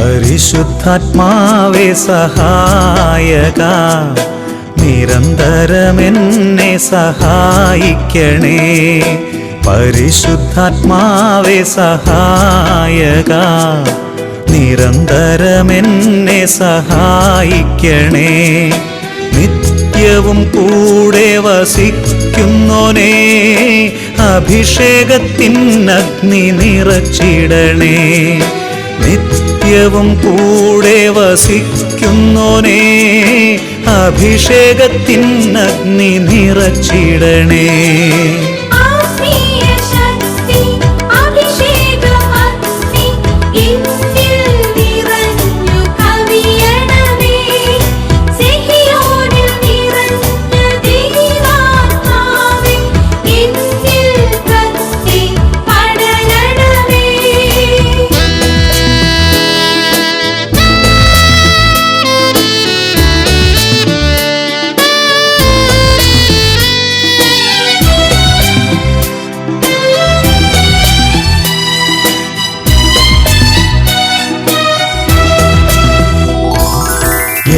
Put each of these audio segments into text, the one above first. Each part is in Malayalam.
പരിശുദ്ധാത്മാവേ സഹായക, നിരന്തരമെന്നെ സഹായിക്കണേ. പരിശുദ്ധാത്മാവേ സഹായക, നിരന്തരമെന്നെ സഹായിക്കണേ. നിത്യവും കൂടെ വസിക്കുന്നോനേ, അഭിഷേകത്തിനഗ്നി നിറച്ചിടണേ. നിത്യവും കൂടെ വസിക്കുന്നോനേ, അഭിഷേകത്തിനഗ്നി നിറച്ചിടണേ.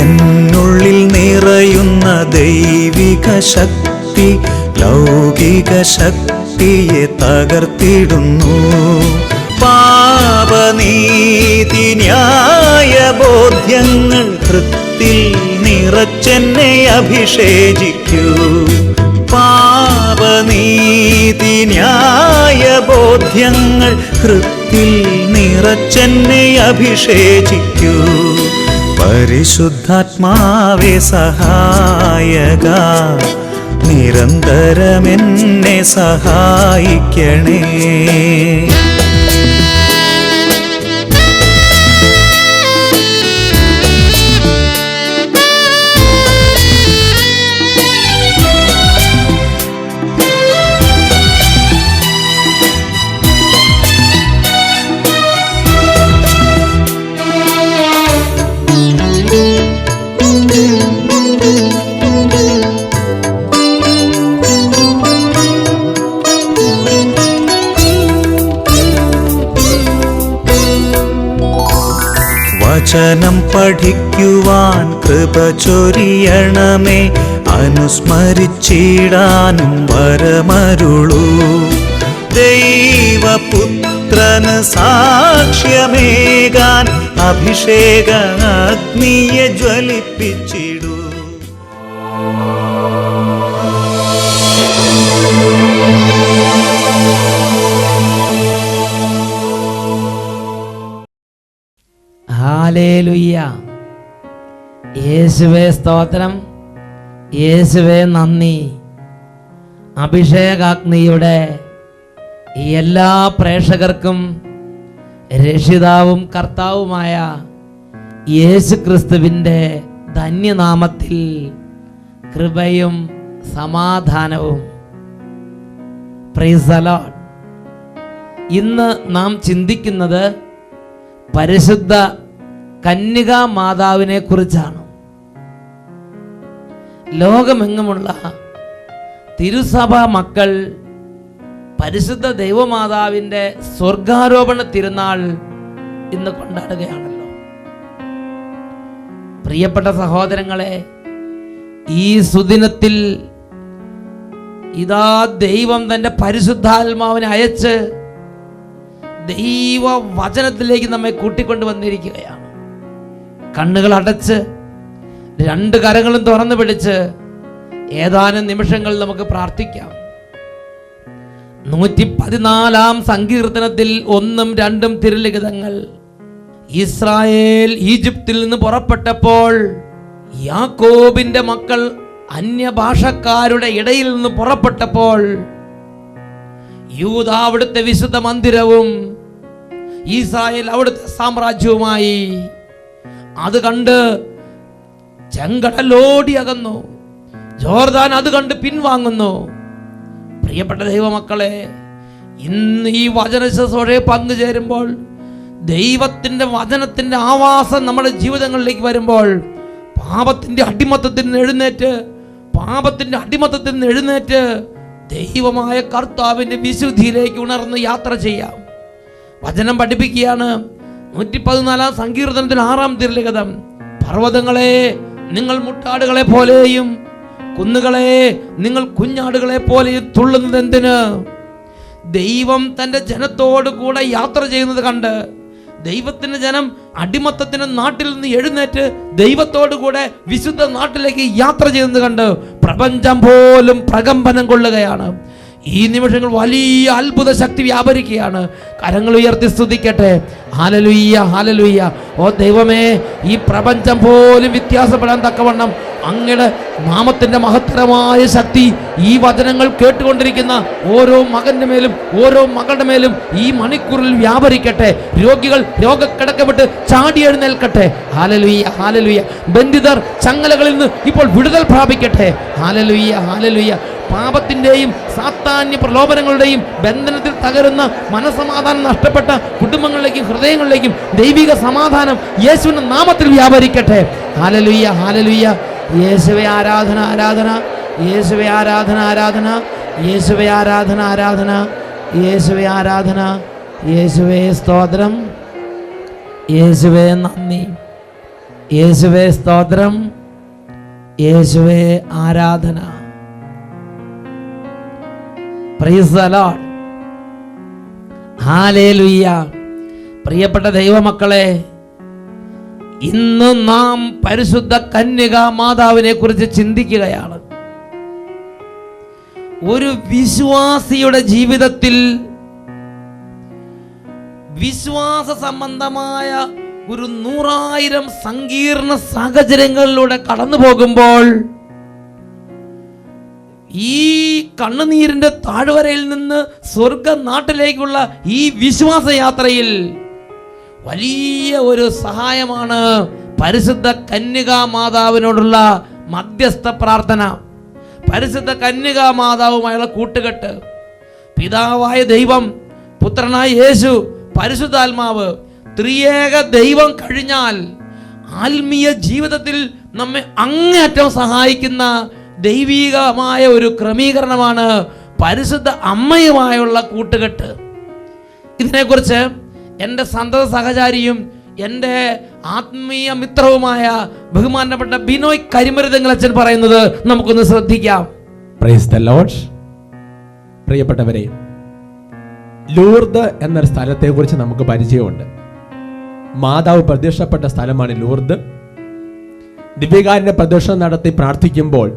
എന്നുള്ളിൽ നിറയുന്ന ദൈവിക ശക്തി ലൗകിക ശക്തിയെ തകർത്തിടുന്നു. പാപനീതി ന്യായ ബോധ്യങ്ങൾ ഹൃത്തിൽ നിറച്ചെന്നെ അഭിഷേചിക്കൂ. പാപനീതി ന്യായ ബോധ്യങ്ങൾ ഹൃത്തിൽ നിറച്ചെന്നെ അഭിഷേചിക്കൂ. പരിശുദ്ധാത്മാവേ സഹായക, നിരന്തരമെന്നെ സഹായിക്കണേ. വചനം പഠിക്കുവാൻ കൃപ ചൊരിയണമേ, അനുസ്മരിച്ചിടാനും വരമരുളൂ. ദൈവപുത്രന് സാക്ഷ്യമേകാൻ അഭിഷേക അഗ്നിയെ ജ്വലിപ്പിച്ചിടൂ. ഹല്ലേലൂയ. യേശുവേ സ്തോത്രം, യേശുവേ നന്ദി. അഭിഷേകാഗ്നിയുടെ എല്ലാ പ്രേക്ഷകർക്കും രക്ഷിതാവും കർത്താവുമായ യേശു ക്രിസ്തുവിൻ്റെ ധന്യനാമത്തിൽ കൃപയും സമാധാനവും. Price the Lord. ഇന്ന് നാം ചിന്തിക്കുന്നത് പരിശുദ്ധ കന്യകാ മാതാവിനെ കുറിച്ചാണ്. ലോകമെങ്ങുമുള്ള തിരുസഭ മക്കൾ പരിശുദ്ധ ദൈവമാതാവിൻ്റെ സ്വർഗാരോപണ തിരുനാൾ ഇന്ന് കൊണ്ടാടുകയാണല്ലോ. പ്രിയപ്പെട്ട സഹോദരങ്ങളെ, ഈ സുദിനത്തിൽ ഇതാ ദൈവം തൻ്റെ പരിശുദ്ധാത്മാവിനെ അയച്ച് ദൈവ വചനത്തിലേക്ക് നമ്മെ കൂട്ടിക്കൊണ്ടു വന്നിരിക്കുകയാണ്. കണ്ണുകൾ അടച്ച് രണ്ട് കരങ്ങളും തുറന്നു പിടിച്ച് ഏതാനും നിമിഷങ്ങൾ നമുക്ക് പ്രാർത്ഥിക്കാം. 114 സങ്കീർത്തനത്തിൽ 1, 2 തിരുലിഖിതങ്ങൾ, ഇസ്രായേൽ ഈജിപ്തിൽ നിന്ന് പുറപ്പെട്ടപ്പോൾ യാക്കോബിന്റെ മക്കൾ അന്യഭാഷക്കാരുടെ ഇടയിൽ നിന്ന് പുറപ്പെട്ടപ്പോൾ യൂദ അവിടുത്തെ വിശുദ്ധ മന്ദിരവും ഇസ്രായേൽ അവിടുത്തെ സാമ്രാജ്യവുമായി. അത് കണ്ട് ചെങ്കടലോടി അകന്നു, ജോർദാൻ അത് കണ്ട് പിൻവാങ്ങുന്നു. പ്രിയപ്പെട്ട ദൈവമക്കളെ, ഇന്ന് ഈ വചന ശുശ്രൂഷയെ പങ്കുചേരുമ്പോൾ ദൈവത്തിൻ്റെ വചനത്തിൻ്റെ ആവാസം നമ്മുടെ ജീവിതങ്ങളിലേക്ക് വരുമ്പോൾ പാപത്തിൻ്റെ അടിമത്തത്തിൽ നിന്ന് എഴുന്നേറ്റ് ദൈവമായ കർത്താവിൻ്റെ വിശുദ്ധിയിലേക്ക് ഉണർന്ന് യാത്ര ചെയ്യാം. വചനം പഠിപ്പിക്കുകയാണ്, 114 സങ്കീർത്തനത്തിൽ 6-ാം തിരുലിഖിതം, പർവ്വതങ്ങളെ നിങ്ങൾ മുട്ടാടുകളെ പോലെയും കുന്നുകളെ നിങ്ങൾ കുഞ്ഞാടുകളെ പോലെയും തുള്ളുന്നത് എന്തിന്? ദൈവം തൻ്റെ ജനത്തോടു കൂടെ യാത്ര ചെയ്യുന്നത് കണ്ട്, ദൈവത്തിന്റെ ജനം അടിമത്തത്തിന്റെ നാട്ടിൽ നിന്ന് എഴുന്നേറ്റ് ദൈവത്തോടു കൂടെ വിശുദ്ധ നാട്ടിലേക്ക് യാത്ര ചെയ്യുന്നത് കണ്ട് പ്രപഞ്ചം പോലും പ്രകമ്പനം കൊള്ളുകയാണ്. ഈ നിമിഷങ്ങൾ വലിയ അത്ഭുത ശക്തി വ്യാപരിക്കുകയാണ്. കരങ്ങൾ ഉയർത്തി സ്തുതിക്കട്ടെ. Hallelujah, hallelujah. ഓ ദൈവമേ, ഈ പ്രപഞ്ചം പോലും വ്യത്യാസപ്പെടാൻ തക്കവണ്ണം അങ്ങയുടെ നാമത്തിന്റെ മഹത്തരമായ ശക്തി ഈ വചനങ്ങൾ കേട്ടുകൊണ്ടിരിക്കുന്ന ഓരോ മകന്റെ മേലും ഓരോ മകളുടെ മേലും ഈ മണിക്കൂറിൽ വ്യാപരിക്കട്ടെ. രോഗികൾ രോഗക്കിടക്ക വിട്ട് ചാടി എഴുന്നേൽക്കട്ടെ. Hallelujah, hallelujah. ബന്ധിതർ ചങ്ങലകളിൽ നിന്ന് ഇപ്പോൾ വിടുതൽ പ്രാപിക്കട്ടെ. Hallelujah, hallelujah. പാപത്തിന്റെയും സാത്താന്യ പ്രലോഭനങ്ങളുടെയും ബന്ധനത്തിൽ തകരുന്ന മനസമാധാനം നഷ്ടപ്പെട്ട കുടുംബങ്ങളിലേക്കും ഹൃദയങ്ങളിലേക്കും ദൈവിക സമാധാനം യേശുവിന്റെ നാമത്തിൽ വ്യാപരിക്കട്ടെ. Hallelujah, hallelujah. യേശുവേ ആരാധന, ആരാധന. യേശുവേ ആരാധന, ആരാധന. യേശുവേ ആരാധന, ആരാധന. യേശുവേ ആരാധന. യേശുവേ സ്തോത്രം. യേശുവേ നന്ദി. യേശുവേ സ്തോത്രം. യേശുവേ ആരാധന. Price the Lord. ഹല്ലേലൂയ. പ്രിയപ്പെട്ട ദൈവമക്കളെ, ഇന്ന് നാം പരിശുദ്ധ കന്യക മാതാവിനെ കുറിച്ച് ചിന്തിക്കുകയാണ്. ഒരു വിശ്വാസിയുടെ ജീവിതത്തിൽ വിശ്വാസ സംബന്ധമായ ഒരു 100,000 സങ്കീർണ സാഹചര്യങ്ങളിലൂടെ കടന്നു പോകുമ്പോൾ ഈ കണ്ണുനീരിന്റെ താഴ്വരയിൽ നിന്ന് സ്വർഗ നാട്ടിലേക്കുള്ള ഈ വിശ്വാസയാത്രയിൽ വലിയ ഒരു സഹായമാണ് പരിശുദ്ധ കന്യകാ മാതാവിനോടുള്ള മധ്യസ്ഥ പ്രാർത്ഥന. പരിശുദ്ധ കന്യകാ മാതാവുമായുള്ള കൂട്ടുകെട്ട്, പിതാവായ ദൈവം, പുത്രനായ യേശു, പരിശുദ്ധാത്മാവ്, ത്രിയേക ദൈവം കഴിഞ്ഞാൽ ആത്മീയ ജീവിതത്തിൽ നമ്മെ അങ്ങേയറ്റം സഹായിക്കുന്ന ദൈവികമായ ഒരു ക്രമീകരണമാണ് പരിശുദ്ധ അമ്മയുമായുള്ള കൂട്ടുകെട്ട്. ഇതിനെക്കുറിച്ച് എൻ്റെ സന്തത സഹചാരിയും എൻ്റെ ആത്മീയ മിത്രവുമായ ബഹുമാനപ്പെട്ട ബിനോയ് കരിമരുതങ്ങളച്ചൻ പറയുന്നത് നമുക്കൊന്ന് ശ്രദ്ധിക്കാം. Price the Lord. പ്രിയപ്പെട്ടവരെ, ലൂർദ് എന്നൊരു സ്ഥലത്തെക്കുറിച്ച് നമുക്ക് പരിചയമുണ്ട്. മാതാവ് പ്രത്യക്ഷപ്പെട്ട സ്ഥലമാണ് ലൂർദ്. ദിവ്യകാരുണ്യ പ്രദർശനം നടത്തി പ്രാർത്ഥിക്കുമ്പോൾ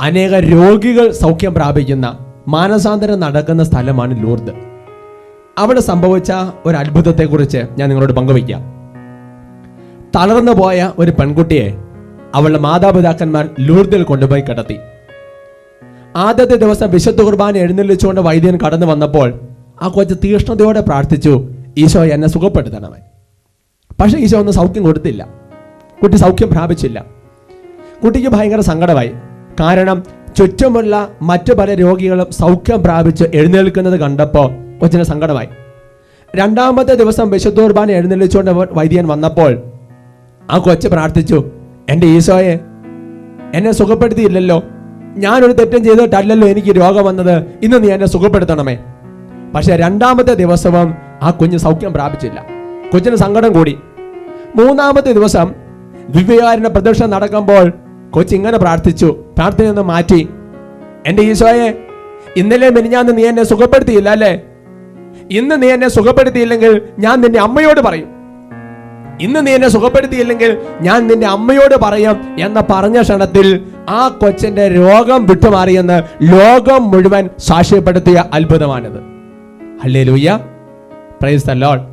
അനേക രോഗികൾ സൗഖ്യം പ്രാപിക്കുന്ന, മാനസാന്തരം നടക്കുന്ന സ്ഥലമാണ് ലൂർദ്. അവിടെ സംഭവിച്ച ഒരു അത്ഭുതത്തെക്കുറിച്ച് ഞാൻ നിങ്ങളോട് പങ്കുവയ്ക്കാം. തളർന്നു പോയ ഒരു പെൺകുട്ടിയെ അവളുടെ മാതാപിതാക്കന്മാർ ലൂർദിൽ കൊണ്ടുപോയി കിടത്തി. ആദ്യത്തെ ദിവസം വിശുദ്ധ കുർബാന എഴുന്നള്ളിച്ചുകൊണ്ട് വൈദ്യൻ കടന്നു വന്നപ്പോൾ ആ കൊച്ച് തീഷ്ണതയോടെ പ്രാർത്ഥിച്ചു, ഈശോ എന്നെ സുഖപ്പെടുത്തണമേ. പക്ഷെ ഈശോ ഒന്നും സൗഖ്യം കൊടുത്തില്ല. കുട്ടി സൗഖ്യം പ്രാപിച്ചില്ല. കുട്ടിക്ക് ഭയങ്കര സങ്കടമായി. കാരണം ചുറ്റുമുള്ള മറ്റു പല രോഗികളും സൗഖ്യം പ്രാപിച്ച് എഴുന്നേൽക്കുന്നത് കണ്ടപ്പോൾ കൊച്ചിന് സങ്കടമായി. രണ്ടാമത്തെ ദിവസം വിശുദ്ധ കുർബാന എഴുന്നള്ളിച്ചുകൊണ്ട് വൈദ്യൻ വന്നപ്പോൾ ആ കൊച്ച് പ്രാർത്ഥിച്ചു, എൻ്റെ ഈശോയെ, എന്നെ സുഖപ്പെടുത്തിയില്ലല്ലോ, ഞാനൊരു തെറ്റും ചെയ്തിട്ടല്ലല്ലോ എനിക്ക് രോഗം വന്നത്, ഇന്ന് നീ എന്നെ സുഖപ്പെടുത്തണമേ. പക്ഷെ രണ്ടാമത്തെ ദിവസവും ആ കുഞ്ഞ് സൗഖ്യം പ്രാപിച്ചില്ല. കൊച്ചിന് സങ്കടം കൂടി. മൂന്നാമത്തെ ദിവസം ദിവ്യകാരുണ്യ പ്രദർശനം നടക്കുമ്പോൾ കൊച്ചിങ്ങനെ പ്രാർത്ഥിച്ചു. പ്രാർത്ഥനയൊന്ന് മാറ്റി, എൻ്റെ ഈശോയെ, ഇന്നലെ മിനിഞ്ഞാന്ന് നീ എന്നെ സുഖപ്പെടുത്തിയില്ല അല്ലേ? ഇന്ന് നീ എന്നെ സുഖപ്പെടുത്തിയില്ലെങ്കിൽ ഞാൻ നിന്റെ അമ്മയോട് പറയും. ഇന്ന് നീ എന്നെ സുഖപ്പെടുത്തിയില്ലെങ്കിൽ ഞാൻ നിന്റെ അമ്മയോട് പറയും എന്ന് പറഞ്ഞ ക്ഷണത്തിൽ ആ കൊച്ചിന്റെ രോഗം വിട്ടുമാറിയെന്ന് ലോകം മുഴുവൻ സാക്ഷ്യപ്പെടുത്തിയ അത്ഭുതമാണിത്. Hallelujah, praise the lord.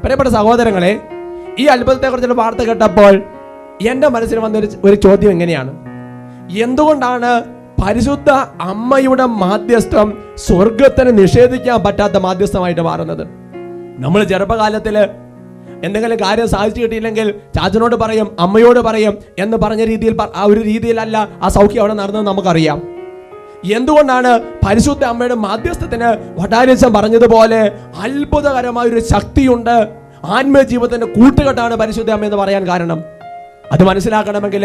പ്രിയപ്പെട്ട സഹോദരങ്ങളെ, ഈ അത്ഭുതത്തെ കുറിച്ചുള്ള വാർത്ത കേട്ടപ്പോൾ എൻ്റെ മനസ്സിൽ വന്നൊരു ഒരു ചോദ്യം എങ്ങനെയാണ്, എന്തുകൊണ്ടാണ് പരിശുദ്ധ അമ്മയുടെ മാധ്യസ്ഥം സ്വർഗത്തിന് നിഷേധിക്കാൻ പറ്റാത്ത മാധ്യസ്ഥമായിട്ട് മാറുന്നത്? നമ്മൾ ചെറുപ്പകാലത്തില് എന്തെങ്കിലും കാര്യം സാധിച്ചു കിട്ടിയില്ലെങ്കിൽ ചാച്ചനോട് പറയും, അമ്മയോട് പറയും എന്ന് പറഞ്ഞ രീതിയിൽ, ആ ഒരു രീതിയിലല്ല ആ സൗഖ്യം അവിടെ നടന്നത് നമുക്കറിയാം. എന്തുകൊണ്ടാണ് പരിശുദ്ധ അമ്മയുടെ മാധ്യസ്ഥത്തിന് വടാരിച്ചൻ പറഞ്ഞതുപോലെ അത്ഭുതകരമായ ഒരു ശക്തിയുണ്ട്, ആത്മീയ ജീവിതത്തിന്റെ കൂട്ടുകെട്ടാണ് പരിശുദ്ധ അമ്മ എന്ന് പറയാൻ കാരണം? അത് മനസ്സിലാക്കണമെങ്കിൽ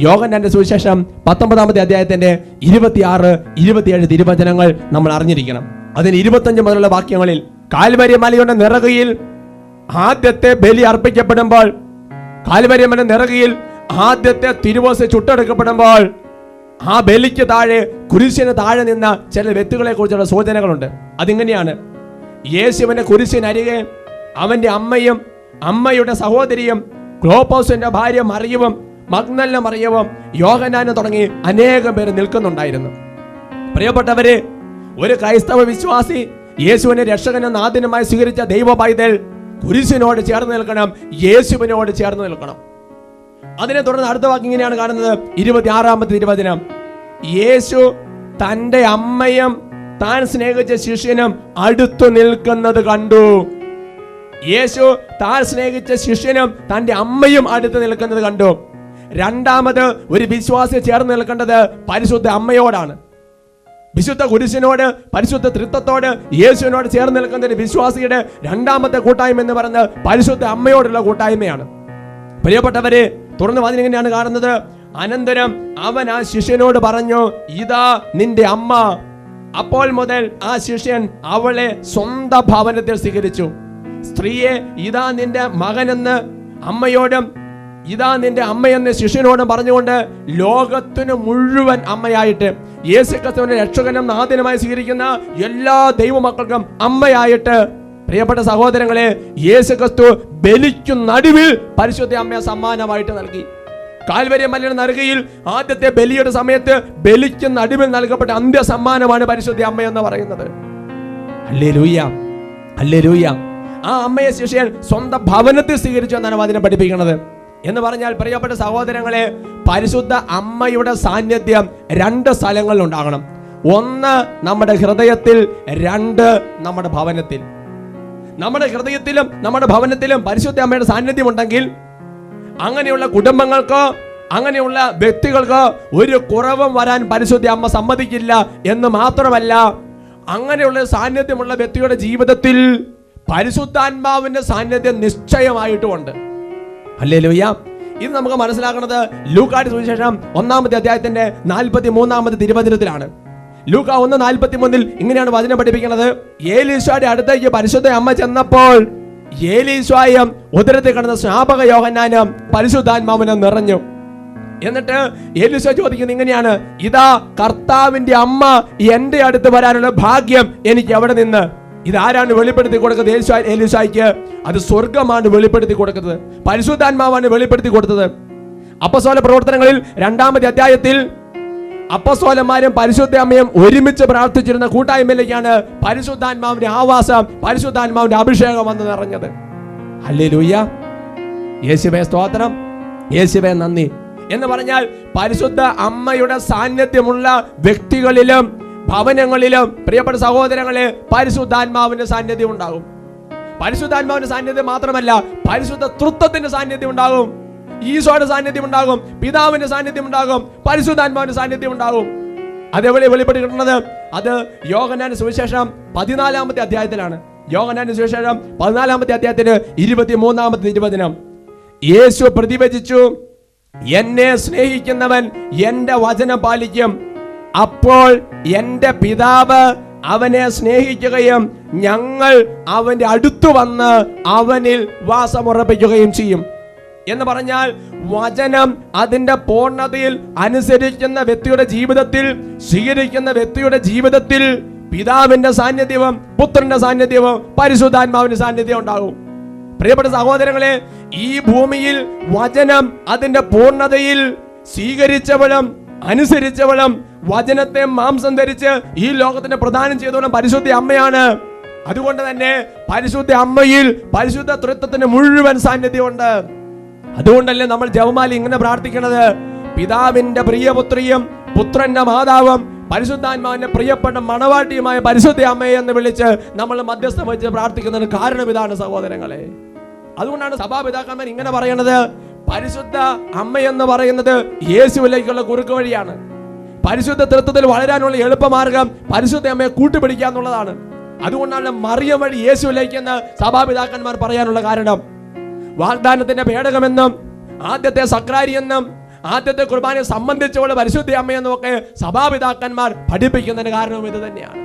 യോഹന്നാന്റെ സുവിശേഷം 19-ാമത്തെ അധ്യായത്തിന്റെ 26, 27 തിരുവചനങ്ങൾ നമ്മൾ അറിഞ്ഞിരിക്കണം. അതിന് 25 മുതലുള്ള വാക്യങ്ങളിൽ, കാൽവരി മലയുടെ നിറകയിൽ ആദ്യത്തെ ബലി അർപ്പിക്കപ്പെടുമ്പോൾ, കാൽവരിമല നെറുകയിൽ ആദ്യത്തെ തിരുവോസ് ചുട്ടെടുക്കപ്പെടുമ്പോൾ, ആ ബലിക്ക് താഴെ, കുരിശിന് താഴെ നിന്ന ചില വ്യക്തികളെ കുറിച്ചുള്ള സൂചനകളുണ്ട്. അതിങ്ങനെയാണ്: യേശുവിന്റെ കുരിശിനരികെ അവന്റെ അമ്മയും അമ്മയുടെ സഹോദരിയും ക്ലോപ്പോസിന്റെ ഭാര്യ മറിയവും മഗ്ദലന മറിയവും യോഹന്നാനും തുടങ്ങി അനേകം പേര് നിൽക്കുന്നുണ്ടായിരുന്നു. പ്രിയപ്പെട്ടവരെ, ഒരു ക്രൈസ്തവ വിശ്വാസി യേശുവിനെ രക്ഷകനും നാഥനുമായി സ്വീകരിച്ച ദൈവ പൈതൽ കുരിശിനോട് ചേർന്ന് നിൽക്കണം, യേശുവിനോട് ചേർന്ന് നിൽക്കണം. അതിനെ തുടർന്ന് അടുത്ത വാക്ക് ഇങ്ങനെയാണ് കാണുന്നത്, 26-ാമത്തെ തിരുവചനം: യേശു തന്റെ അമ്മയും താൻ സ്നേഹിച്ച ശിഷ്യനും അടുത്തു നിൽക്കുന്നത് കണ്ടു. യേശു താൻ സ്നേഹിച്ച ശിഷ്യനും തന്റെ അമ്മയും അടുത്ത് നിൽക്കുന്നത് കണ്ടു. രണ്ടാമത് ഒരു വിശ്വാസി ചേർന്ന് നിൽക്കേണ്ടത് പരിശുദ്ധ അമ്മയോടാണ്. വിശുദ്ധ കുരിശിനോട്, പരിശുദ്ധ തൃത്വത്തോട്, യേശുവിനോട് ചേർന്ന് നിൽക്കുന്ന ഒരു വിശ്വാസിയുടെ രണ്ടാമത്തെ കൂട്ടായ്മ എന്ന് പറയുന്നത് പരിശുദ്ധ അമ്മയോടുള്ള കൂട്ടായ്മയാണ്. പ്രിയപ്പെട്ടവരെ, തുടർന്ന് അതിനെങ്ങനെയാണ് കാണുന്നത്: അനന്തരം അവൻ ആ ശിഷ്യനോട് പറഞ്ഞു, ഇതാ നിന്റെ അമ്മ. അപ്പോൾ മുതൽ ആ ശിഷ്യൻ അവളെ സ്വന്തം ഭവനത്തിൽ സ്വീകരിച്ചു. സ്ത്രീയെ ഇതാ നിന്റെ മകനെന്ന് അമ്മയോടും ഇതാ നിന്റെ അമ്മയെന്ന് ശിഷ്യനോടും പറഞ്ഞുകൊണ്ട് ലോകത്തിന് മുഴുവൻ അമ്മയായിട്ട്, യേശുക്രിസ്തുവിനെ രക്ഷകനും നാഥനുമായി സ്വീകരിക്കുന്ന എല്ലാ ദൈവമക്കൾക്കും അമ്മയായിട്ട്, പ്രിയപ്പെട്ട സഹോദരങ്ങളെ, യേശുക്രിസ്തു ബലിക്കു നടുവിൽ പരിശുദ്ധ അമ്മയെ സമ്മാനമായിട്ട് നൽകി. കാൽവരി മലയുടെ നറുകയിൽ ആദ്യത്തെ ബലിയുടെ സമയത്ത് ബലിക്ക് നടുവിൽ നൽകപ്പെട്ട അന്ത്യ സമ്മാനമാണ് പരിശുദ്ധ അമ്മ എന്ന് പറയുന്നത്. Hallelujah, hallelujah. ആ അമ്മയെ ശിഷ്യൻ സ്വന്തം ഭവനത്തിൽ സ്വീകരിച്ചു എന്നാണ് അതിനെ പഠിപ്പിക്കുന്നത്. എന്ന് പറഞ്ഞാൽ, പ്രിയപ്പെട്ട സഹോദരങ്ങളെ, പരിശുദ്ധ അമ്മയുടെ സാന്നിധ്യം രണ്ട് സ്ഥലങ്ങളിൽ ഉണ്ടാകണം. ഒന്ന് നമ്മുടെ ഹൃദയത്തിൽ, രണ്ട് നമ്മുടെ ഭവനത്തിൽ. നമ്മുടെ ഹൃദയത്തിലും നമ്മുടെ ഭവനത്തിലും പരിശുദ്ധ അമ്മയുടെ സാന്നിധ്യം ഉണ്ടെങ്കിൽ അങ്ങനെയുള്ള കുടുംബങ്ങൾക്ക്, അങ്ങനെയുള്ള വ്യക്തികൾക്ക് ഒരു കുറവും വരാൻ പരിശുദ്ധ അമ്മ സമ്മതിക്കില്ല. എന്ന് മാത്രമല്ല, അങ്ങനെയുള്ള സാന്നിധ്യമുള്ള വ്യക്തിയുടെ ജീവിതത്തിൽ പരിശുദ്ധാത്മാവിന്റെ സാന്നിധ്യം നിശ്ചയമായിട്ടുമുണ്ട്. ഹല്ലേലൂയ. ഇത് നമുക്ക് മനസ്സിലാക്കുന്നത് ലൂക്കായുടെ സുവിശേഷം 1-ാമത്തെ അധ്യായത്തിന്റെ 43-ാമത്തെ തിരുവചനത്തിലാണ്. ലൂക്ക 1:43 ഇങ്ങനെയാണ് വചനം പഠിപ്പിക്കുന്നത്: ഏലീശയുടെ അടുത്തേക്ക് പരിശുദ്ധ അമ്മ ചെന്നപ്പോൾ ഏലീശായും ഉദരത്തിൽ കിടന്ന സ്നാപക യോഹന്നാനും പരിശുദ്ധാത്മാവിനെ നിറഞ്ഞു. എന്നിട്ട് ഏലീശ ചോദിക്കുന്നത് ഇങ്ങനെയാണ്: ഇതാ കർത്താവിന്റെ അമ്മ എന്റെ അടുത്ത് വരാനുള്ള ഭാഗ്യം എനിക്ക് എവിടെ നിന്ന്? ഇതാരാണ് വെളിപ്പെടുത്തി കൊടുക്കുന്നത് ഏലീശായ്ക്ക്? അത് സ്വർഗമാണ് വെളിപ്പെടുത്തി കൊടുക്കുന്നത്, പരിശുദ്ധാത്മാവാണ് വെളിപ്പെടുത്തി കൊടുത്തത്. അപ്പോസ്തല പ്രവർത്തനങ്ങളിൽ 2-ാമത്തെ അധ്യായത്തിൽ അപ്പോസ്തലന്മാരും പരിശുദ്ധ അമ്മയും ഒരുമിച്ച് പ്രാർത്ഥിച്ചിരുന്ന കൂട്ടായ്മയിലേക്കാണ് പരിശുദ്ധാത്മാവിന്റെ ആവാസം, പരിശുദ്ധാത്മാവിന്റെ അഭിഷേകം വന്ന് നിറഞ്ഞത്. ഹല്ലേലൂയ, യേശുവേ സ്തോത്രം, യേശുവേ നന്ദി. എന്ന് പറഞ്ഞാൽ പരിശുദ്ധ അമ്മയുടെ സാന്നിധ്യമുള്ള വ്യക്തികളിലും ഭവനങ്ങളിലും, പ്രിയപ്പെട്ട സഹോദരങ്ങളെ, പരിശുദ്ധാത്മാവിന്റെ സാന്നിധ്യം ഉണ്ടാകും. പരിശുദ്ധാത്മാവിന്റെ സാന്നിധ്യം മാത്രമല്ല, പരിശുദ്ധ തൃത്വത്തിന്റെ സാന്നിധ്യം ഉണ്ടാകും, ഈശോയുടെ സാന്നിധ്യം ഉണ്ടാകും, പിതാവിന്റെ സാന്നിധ്യം ഉണ്ടാകും, പരിശുദ്ധാത്മാവിന്റെ സാന്നിധ്യം ഉണ്ടാകും. അതെവിടെ വെളിപ്പെടുത്തുന്നത്? അത് യോഹന്നാന്റെ സുവിശേഷം 14-ാമത്തെ അധ്യായത്തിലാണ്. യോഹന്നാന്റെ സുവിശേഷം 14-ാമത്തെ അധ്യായത്തിന് 23-ാമത്തെ തിരുവചനം: യേശു പ്രതിവചിച്ചു, എന്നെ സ്നേഹിക്കുന്നവൻ എന്റെ വചനം പാലിക്കും. അപ്പോൾ എന്റെ പിതാവ് അവനെ സ്നേഹിക്കുകയും ഞങ്ങൾ അവന്റെ അടുത്തു വന്ന് അവനിൽ വാസമുറപ്പിക്കുകയും ചെയ്യും. എന്ന് പറഞ്ഞാൽ, വചനം അതിന്റെ പൂർണ്ണതയിൽ അനുസരിക്കുന്ന വ്യക്തിയുടെ ജീവിതത്തിൽ, സ്വീകരിക്കുന്ന വ്യക്തിയുടെ ജീവിതത്തിൽ പിതാവിന്റെ സാന്നിധ്യവും പുത്രന്റെ സാന്നിധ്യവും പരിശുദ്ധാത്മാവിന്റെ സാന്നിധ്യം ഉണ്ടാകും. പ്രിയപ്പെട്ട സഹോദരങ്ങളെ, ഈ ഭൂമിയിൽ വചനം അതിന്റെ പൂർണ്ണതയിൽ സ്വീകരിച്ചവളും അനുസരിച്ചവളും വചനത്തെ മാംസം ധരിച്ച് ഈ ലോകത്തിന് പ്രദാനം ചെയ്തവളും പരിശുദ്ധ അമ്മയാണ്. അതുകൊണ്ട് തന്നെ പരിശുദ്ധ അമ്മയിൽ പരിശുദ്ധ തൃത്വത്തിന് മുഴുവൻ സാന്നിധ്യമുണ്ട്. അതുകൊണ്ടല്ലേ നമ്മൾ ജപമാല ഇങ്ങനെ പ്രാർത്ഥിക്കുന്നത്: പിതാവിന്റെ പ്രിയപുത്രിയും പുത്രന്റെ മാതാവും പരിശുദ്ധാത്മാവിന്റെ പ്രിയപ്പെട്ട മണവാട്ടിയുമായ പരിശുദ്ധ അമ്മയെ എന്ന് വിളിച്ച് നമ്മൾ മധ്യസ്ഥം വെച്ച് പ്രാർത്ഥിക്കുന്നതിന് കാരണം ഇതാണ് സഹോദരങ്ങളെ. അതുകൊണ്ടാണ് സഭാപിതാക്കന്മാർ ഇങ്ങനെ പറയുന്നത്: പരിശുദ്ധ അമ്മ എന്ന് പറയുന്നത് യേശുവിലേക്കുള്ള കുറുക്ക് വഴിയാണ്. പരിശുദ്ധ തൃത്വത്തിൽ വളരാനുള്ള എളുപ്പമാർഗം പരിശുദ്ധ അമ്മയെ കൂട്ടുപിടിക്കുക എന്നുള്ളതാണ്. അതുകൊണ്ടാണ് മറിയം വഴി യേശുവിലേക്ക് എന്ന് സഭാപിതാക്കന്മാർ പറയാനുള്ള കാരണം. വാഗ്ദാനത്തിന്റെ പേടകമെന്നും ആദ്യത്തെ സക്രാരി എന്നും ആദ്യത്തെ കുർബാനയെ സംബന്ധിച്ചുള്ള പരിശുദ്ധ അമ്മയെന്നും ഒക്കെ സഭാപിതാക്കന്മാർ പഠിപ്പിക്കുന്നതിന് കാരണവും ഇത് തന്നെയാണ്.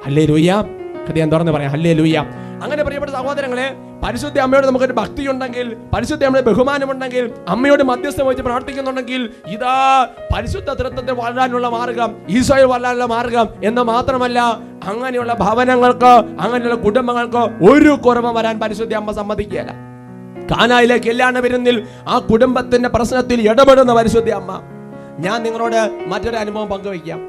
ഹല്ലേലൂയ, ഹൃദയം തുറന്ന് പറയാം ഹല്ലേലൂയ. അങ്ങനെ പ്രിയപ്പെട്ട സഹോദരങ്ങളെ, പരിശുദ്ധ അമ്മയോട് നമുക്കൊരു ഭക്തി ഉണ്ടെങ്കിൽ, പരിശുദ്ധ അമ്മയുടെ ബഹുമാനമുണ്ടെങ്കിൽ, അമ്മയോട് മധ്യസ്ഥം വഹിച്ച് പ്രാർത്ഥിക്കുന്നുണ്ടെങ്കിൽ, ഇതാ പരിശുദ്ധ തൃത്വത്തിൽ വളരാനുള്ള മാർഗം, ഈശോയിൽ വളരാനുള്ള മാർഗം എന്ന് മാത്രമല്ല, അങ്ങനെയുള്ള ഭവനങ്ങൾക്കോ അങ്ങനെയുള്ള കുടുംബങ്ങൾക്കോ ഒരു കുറവും വരാൻ പരിശുദ്ധ അമ്മ സമ്മതിക്കുകയില്ല. കാനായിലെ കല്യാണ വിരുന്നിൽ ആ കുടുംബത്തിന്റെ പ്രശ്നത്തിൽ ഇടപെടുന്ന പരിശുദ്ധ അമ്മ. ഞാൻ നിങ്ങളോട് മറ്റൊരു അനുഭവം പങ്കുവയ്ക്കാം.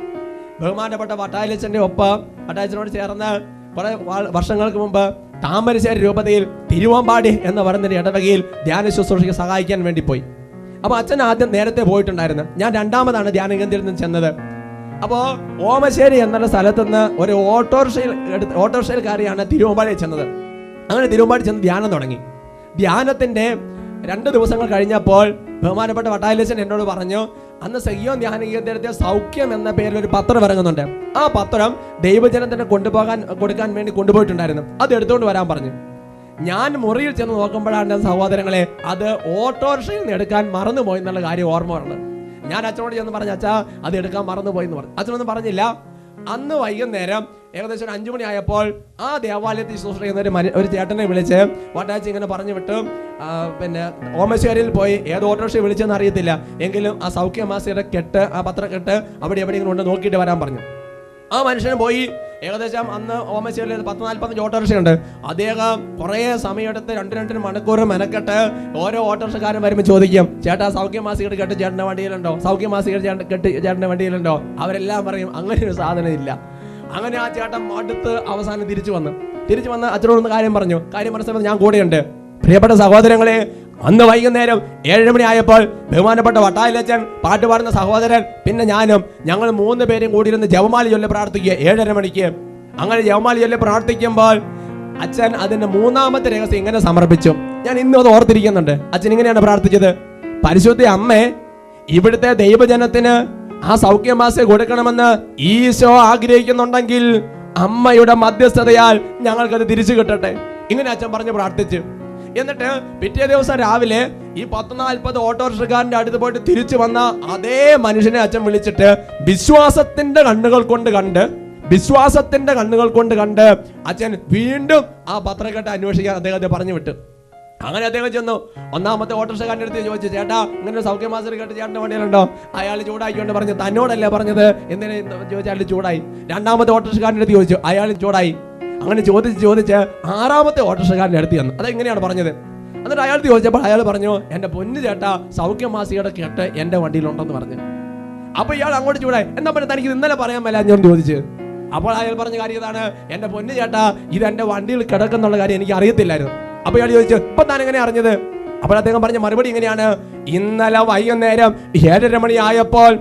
ബഹുമാനപ്പെട്ട വട്ടായിലച്ചന്റെ ഒപ്പം വട്ടായിച്ചനോട് ചേർന്ന് കുറെ വർഷങ്ങൾക്ക് മുമ്പ് താമരശ്ശേരി രൂപതയിൽ തിരുവമ്പാടി എന്ന് പറയുന്ന ഇടവകയിൽ ധ്യാന ശുശ്രൂഷയ്ക്ക് സഹായിക്കാൻ വേണ്ടി പോയി. അപ്പോൾ അച്ഛൻ ആദ്യം നേരത്തെ പോയിട്ടുണ്ടായിരുന്നു. ഞാൻ രണ്ടാമതാണ് ധ്യാന കേന്ദ്രത്തിൽ നിന്ന് ചെന്നത്. അപ്പോൾ ഓമശ്ശേരി എന്നുള്ള സ്ഥലത്ത് നിന്ന് ഒരു ഓട്ടോറിക്ഷയിൽ കയറിയാണ് തിരുവമ്പാടി ചെന്നത്. അങ്ങനെ തിരുവമ്പാടി ചെന്ന് ധ്യാനം തുടങ്ങി. ധ്യാനത്തിന്റെ 2 ദിവസങ്ങൾ കഴിഞ്ഞപ്പോൾ ബഹുമാനപ്പെട്ട വട്ടായിലച്ചൻ എന്നോട് പറഞ്ഞു, അന്ന് സയ്യോൻ ധ്യാന കേന്ദ്രത്തിൽ സൗഖ്യം എന്ന പേരിൽ ഒരു പത്രം ഇറങ്ങുന്നുണ്ട്. ആ പത്രം ദൈവജനത്തിന് കൊടുക്കാൻ വേണ്ടി കൊണ്ടുപോയിട്ടുണ്ടായിരുന്നു. അത് എടുത്തുകൊണ്ട് വരാൻ പറഞ്ഞു. ഞാൻ മുറിയിൽ ചെന്ന് നോക്കുമ്പോഴാണ് സഹോദരങ്ങളെ, അത് ഓട്ടോറിക്ഷയിൽ നിന്ന് എടുക്കാൻ മറന്നുപോയി എന്നുള്ള കാര്യം ഓർമ്മ വന്നത്. ഞാൻ അച്ഛനോട് ചെന്ന് പറഞ്ഞു, അച്ഛാ അത് എടുക്കാൻ മറന്നുപോയി എന്ന് പറഞ്ഞു. അച്ഛനൊന്നും പറഞ്ഞില്ല. അന്ന് വൈകുന്നേരം ഏകദേശം 5 മണി ആയപ്പോൾ ആ ദേവാലയത്തിൽ ശുശ്രൂഷ ചെയ്യുന്ന ഒരു ചേട്ടനെ വിളിച്ച് വട്ടാച്ചി ഇങ്ങനെ പറഞ്ഞു വിട്ടു, പിന്നെ ഓമശ്ശേരിയിൽ പോയി ഏത് ഓട്ടോറിക്ഷ വിളിച്ചെന്ന് അറിയത്തില്ല, എങ്കിലും ആ സൗഖ്യമാസിയുടെ കെട്ട്, ആ പത്രക്കെട്ട് അവിടെ എവിടെയെങ്കിലും കൊണ്ട് നോക്കിയിട്ട് വരാൻ പറഞ്ഞു. ആ മനുഷ്യന് പോയി. ഏകദേശം അന്ന് ഓമശ്ശേരിയിൽ 10-45 ഓട്ടോറിക്ഷ ഉണ്ട്. അദ്ദേഹം കുറേ സമയമെടുത്ത് 2 മണിക്കൂർ മെനക്കെട്ട് ഓരോ ഓട്ടോറിക്ഷക്കാരും വരുമ്പോൾ ചോദിക്കും, ചേട്ടാ സൗഖ്യമാസികയുടെ കെട്ട് ചേട്ടൻ്റെ വണ്ടിയിലുണ്ടോ, സൗഖ്യമാസികയുടെ കെട്ട് ചേട്ടൻ്റെ വണ്ടിയിലുണ്ടോ? അവരെല്ലാം പറയും അങ്ങനെ ഒരു സാധനം ഇല്ല. അങ്ങനെ ആ ചേട്ടൻ അടുത്ത് അവസാനം തിരിച്ചു വന്ന് അച്ഛനോടൊന്ന് കാര്യം പറഞ്ഞു സമയത്ത് ഞാൻ കൂടെയുണ്ട്. പ്രിയപ്പെട്ട സഹോദരങ്ങളെ, അന്ന് വൈകുന്നേരം 7 മണി ആയപ്പോൾ ബഹുമാനപ്പെട്ട വട്ടായിലച്ചൻ, പാട്ട് പാടുന്ന സഹോദരൻ, പിന്നെ ഞങ്ങൾ 3 പേരും കൂടി ഇരുന്ന് ജപമാല ചൊല്ലി പ്രാർത്ഥിക്കുക 7:30 മണിക്ക്. അങ്ങനെ ജപമാല ചൊല്ലി പ്രാർത്ഥിക്കുമ്പോൾ അച്ഛൻ അതിന്റെ 3ാമത്തെ രഹസ്യം ഇങ്ങനെ സമർപ്പിച്ചു. ഞാൻ ഇന്നും അത് ഓർത്തിരിക്കുന്നുണ്ട്. അച്ഛൻ ഇങ്ങനെയാണ് പ്രാർത്ഥിച്ചത്, പരിശുദ്ധ അമ്മേ, ഇവിടുത്തെ ദൈവജനത്തിന് ആ സൗഖ്യമാസ കൊടുക്കണമെന്ന് ഈശോ ആഗ്രഹിക്കുന്നുണ്ടെങ്കിൽ അമ്മയുടെ മധ്യസ്ഥതയാൽ ഞങ്ങൾക്കത് തിരിച്ചു കിട്ടട്ടെ. ഇങ്ങനെ അച്ഛൻ പറഞ്ഞ് പ്രാർത്ഥിച്ചു. എന്നിട്ട് പിറ്റേ ദിവസം രാവിലെ ഈ 10-40 ഓട്ടോറിക്ഷക്കാരന്റെ അടുത്ത് പോയിട്ട് തിരിച്ചു വന്ന അതേ മനുഷ്യനെ അച്ഛൻ വിളിച്ചിട്ട് വിശ്വാസത്തിന്റെ കണ്ണുകൾ കൊണ്ട് കണ്ട് അച്ഛൻ വീണ്ടും ആ പത്രക്കെട്ട് അന്വേഷിക്കാൻ അദ്ദേഹത്തെ പറഞ്ഞു വിട്ടു. അങ്ങനെ അദ്ദേഹം ചെന്നു. 1ാമത്തെ ഓട്ടോറിക്ഷക്കാരൻ്റെ അടുത്ത് ചോദിച്ചു, ചേട്ടാ ഇങ്ങനെ സൗഖ്യമാസ കേട്ട് ചേട്ടൻ്റെ വണ്ടിയിലുണ്ടോ? അയാൾ ചൂടായിക്കൊണ്ട് പറഞ്ഞു, തന്നോടല്ലേ പറഞ്ഞത്, എന്തിനാ ചോദിച്ചാൽ ചൂടായി. 2ാമത്തെ ഓട്ടോറിക്ഷക്കാരൻ്റെ അടുത്ത് ചോദിച്ചു, അയാൾ ചൂടായി. അങ്ങനെ ചോദിച്ച് 6ാമത്തെ ഓട്ടോറിക്ഷക്കാരൻ്റെ അടുത്ത് ചെന്നു. അതെങ്ങനെയാണ് പറഞ്ഞത്? എന്നിട്ട് അയാൾ ചോദിച്ചപ്പോൾ അയാൾ പറഞ്ഞു, എൻ്റെ പൊന്നു ചേട്ടാ സൗഖ്യമാസികയുടെ കെട്ട് എൻ്റെ വണ്ടിയിലുണ്ടെന്ന് പറഞ്ഞു. അപ്പോൾ ഇയാൾ അങ്ങോട്ട് ചൂടായി. എന്നാ പിന്നെ തനിക്ക് ഇന്നലെ പറയാൻ മേല ഞാൻ ചോദിച്ചു. അപ്പോൾ അയാൾ പറഞ്ഞ കാര്യം ഇതാണ്, എൻ്റെ പൊന്നു ചേട്ടാ ഇത് എൻ്റെ വണ്ടിയിൽ കിടക്കുന്നുള്ള കാര്യം എനിക്ക് അറിയത്തില്ലായിരുന്നു. അപ്പോൾ ഇയാൾ ചോദിച്ചു, ഇപ്പൊ താൻ എങ്ങനെ അറിഞ്ഞത്? അപ്പോൾ അദ്ദേഹം പറഞ്ഞ മറുപടി ഇങ്ങനെയാണ്, ഇന്നലെ വൈകുന്നേരം 7:30 മണി ആയപ്പോൾ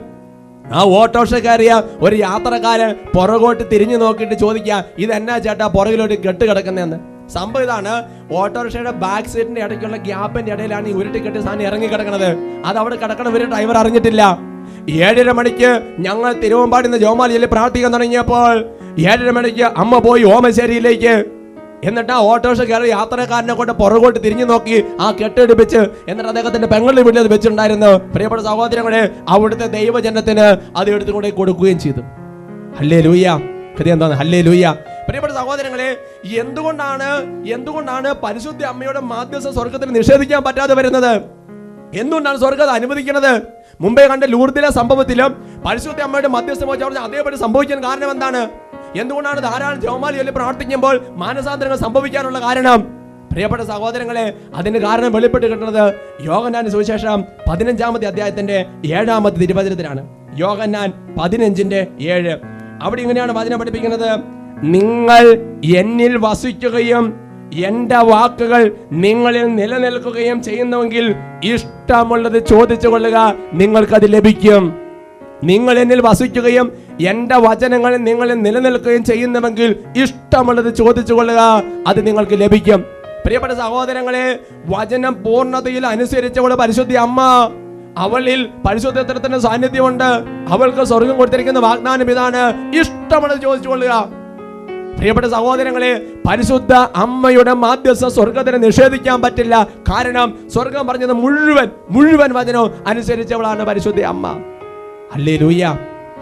ആ ഓട്ടോറിക്ഷ കയറിയ ഒരു യാത്രക്കാരൻ പുറകോട്ട് തിരിഞ്ഞു നോക്കിയിട്ട് ചോദിക്കുക, ഇത് എന്നാ ചേട്ടാ പുറകിലോട്ട് കെട്ട് കിടക്കുന്നതെന്ന്. സംഭവം ഇതാണ്, ഓട്ടോറിക്ഷയുടെ ബാക്ക് സീറ്റിന്റെ ഇടയ്ക്കുള്ള ഗ്യാപ്പിന്റെ ഇടയിലാണ് ഈ ഉരുട്ടിക്കെട്ട് സാധനം ഇറങ്ങി കിടക്കുന്നത്. അത് അവിടെ കിടക്കണ ഒരു ഡ്രൈവർ അറിഞ്ഞിട്ടില്ല. 7:30 മണിക്ക് ഞങ്ങൾ തിരുവമ്പാടിന്ന് ജോമാലിയിൽ പ്രാർത്ഥിക്കാൻ തുടങ്ങിയപ്പോൾ 7:30 മണിക്ക് അമ്മ പോയി ഓമശ്ശേരിയിലേക്ക്. എന്നിട്ട് ആ ഓട്ടോറിക്ഷ കയറി യാത്രക്കാരനെ കൊണ്ട് പുറകോട്ട് തിരിഞ്ഞു നോക്കി ആ കെട്ടെടുപ്പിച്ച് എന്നിട്ട് അദ്ദേഹത്തിന്റെ പെങ്ങളുടെ വീട്ടിൽ അത് വെച്ചിട്ടുണ്ടായിരുന്നു. പ്രിയപ്പെട്ട സഹോദരങ്ങളെ, അവിടുത്തെ ദൈവജനത്തിന് അത് എടുത്തുകൊണ്ട് കൊടുക്കുകയും ചെയ്തു. ഹല്ലേലൂയ. എന്താണ് ഹല്ലേലൂയ? പ്രിയപ്പെട്ട സഹോദരങ്ങളെ, എന്തുകൊണ്ടാണ് പരിശുദ്ധ അമ്മയുടെ മാധ്യസ്ഥ സ്വർഗത്തിന് നിഷേധിക്കാൻ പറ്റാതെ വരുന്നത്? എന്തുകൊണ്ടാണ് സ്വർഗം അനുവദിക്കുന്നത്? മുമ്പേ കണ്ട ലൂർദിലെ സംഭവത്തിലും പരിശുദ്ധ അമ്മയുടെ മധ്യസ്ഥം വെച്ച് അതേപടി സംഭവിക്കാൻ കാരണം എന്താണ്? എന്തുകൊണ്ടാണ് ധാരാളം ജപമാല ചൊല്ലി പ്രാർത്ഥിക്കുമ്പോൾ മാനസാന്തരങ്ങൾ സംഭവിക്കാനുള്ള കാരണം? പ്രിയപ്പെട്ട സഹോദരങ്ങളെ, അതിന് കാരണം വെളിപ്പെട്ട് കിട്ടുന്നത് യോഹന്നാന്റെ സുവിശേഷം 15-ാമത്തെ അധ്യായത്തിന്റെ 7-ാമത്തെ തിരുവചനത്തിലാണ്. യോഹന്നാൻ 15:7. അവിടെ ഇങ്ങനെയാണ് വചനം പഠിപ്പിക്കുന്നത്, നിങ്ങൾ എന്നിൽ വസിക്കുകയും എന്റെ വാക്കുകൾ നിങ്ങളിൽ നിലനിൽക്കുകയും ചെയ്യുന്നുവെങ്കിൽ ഇഷ്ടമുള്ളത് ചോദിച്ചു കൊള്ളുക, നിങ്ങൾക്കത് ലഭിക്കും. നിങ്ങൾ എന്നിൽ വസിക്കുകയും എന്റെ വചനങ്ങൾ നിങ്ങളിൽ നിലനിൽക്കുകയും ചെയ്യുന്നുവെങ്കിൽ ഇഷ്ടമുള്ളത് ചോദിച്ചു കൊള്ളുക, അത് നിങ്ങൾക്ക് ലഭിക്കും. പ്രിയപ്പെട്ട സഹോദരങ്ങളെ, വചനം പൂർണ്ണതയിൽ അനുസരിച്ചവൾ പരിശുദ്ധ അമ്മ. അവളിൽ പരിശുദ്ധത്തിന്റെ സാന്നിധ്യമുണ്ട്. അവൾക്ക് സ്വർഗം കൊടുത്തിരിക്കുന്ന വാഗ്ദാനം ഇതാണ്, ഇഷ്ടമുള്ളത് ചോദിച്ചു കൊള്ളുക. പ്രിയപ്പെട്ട സഹോദരങ്ങളെ, പരിശുദ്ധ അമ്മയുടെ മാധ്യസ്ഥ സ്വർഗത്തിന് നിഷേധിക്കാൻ പറ്റില്ല. കാരണം സ്വർഗം പറഞ്ഞത് മുഴുവൻ വചനവും അനുസരിച്ചവളാണ് പരിശുദ്ധ അമ്മ. Hallelujah,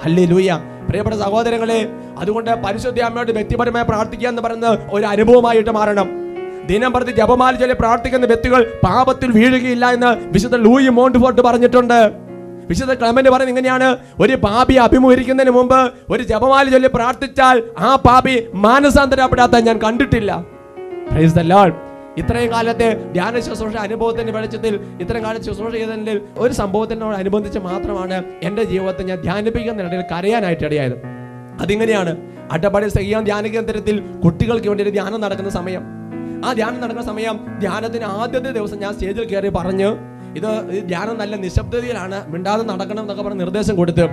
hallelujah. പ്രിയപ്പെട്ട സഹോദരങ്ങളെ, അതുകൊണ്ട് പരിശുദ്ധ അമ്മയോട് വ്യക്തിപരമായി പ്രാർത്ഥിക്കുക എന്ന് പറയുന്നത് ഒരു അനുഭവമായിട്ട് മാറണം. ദിനം പ്രതി ജപമാല ചൊല്ലി പ്രാർത്ഥിക്കുന്ന വ്യക്തികൾ പാപത്തിൽ വീഴുകയില്ല എന്ന് വിശുദ്ധ ലൂയി മോണ്ട്ഫോർട്ട് പറഞ്ഞിട്ടുണ്ട്. വിശുദ്ധ ക്ലെമന്റ് പറയുന്നത് ഇങ്ങനെയാണ്: ഒരു പാപി അഭിമുഖീകരിക്കുന്നതിന് മുമ്പ് ഒരു ജപമാല ചൊല്ലി പ്രാർത്ഥിച്ചാൽ ആ പാപി മാനസാന്തരപ്പെടാത്ത ഞാൻ കണ്ടിട്ടില്ല. Price the Lord. ഇത്രയും കാലത്തെ ധ്യാന ശുശ്രൂഷ അനുഭവത്തിന്റെ വെളിച്ചത്തിൽ ഇത്രയും കാലം ശുശ്രൂഷ ചെയ്തതിൽ ഒരു സംഭവത്തിനോട് അനുബന്ധിച്ച് മാത്രമാണ് എൻ്റെ ജീവിതത്തെ ഞാൻ ധ്യാനിപ്പിക്കുന്നിടയിൽ കരയാനായിട്ട് ഇടയായത്. അതിങ്ങനെയാണ്: അട്ടപ്പാടി സഹിയാൻ ധ്യാന കേന്ദ്രത്തിൽ കുട്ടികൾക്ക് വേണ്ടി ഒരു ധ്യാനം നടക്കുന്ന സമയം. ആ ധ്യാനം നടക്കുന്ന സമയം, ധ്യാനത്തിന് ആദ്യത്തെ ദിവസം ഞാൻ സ്റ്റേജിൽ കയറി പറഞ്ഞു, ഇത് ധ്യാനം നല്ല നിശബ്ദതയിലാണ്, മിണ്ടാതെ നടക്കണം എന്നൊക്കെ പറഞ്ഞ് നിർദ്ദേശം കൊടുത്ത്,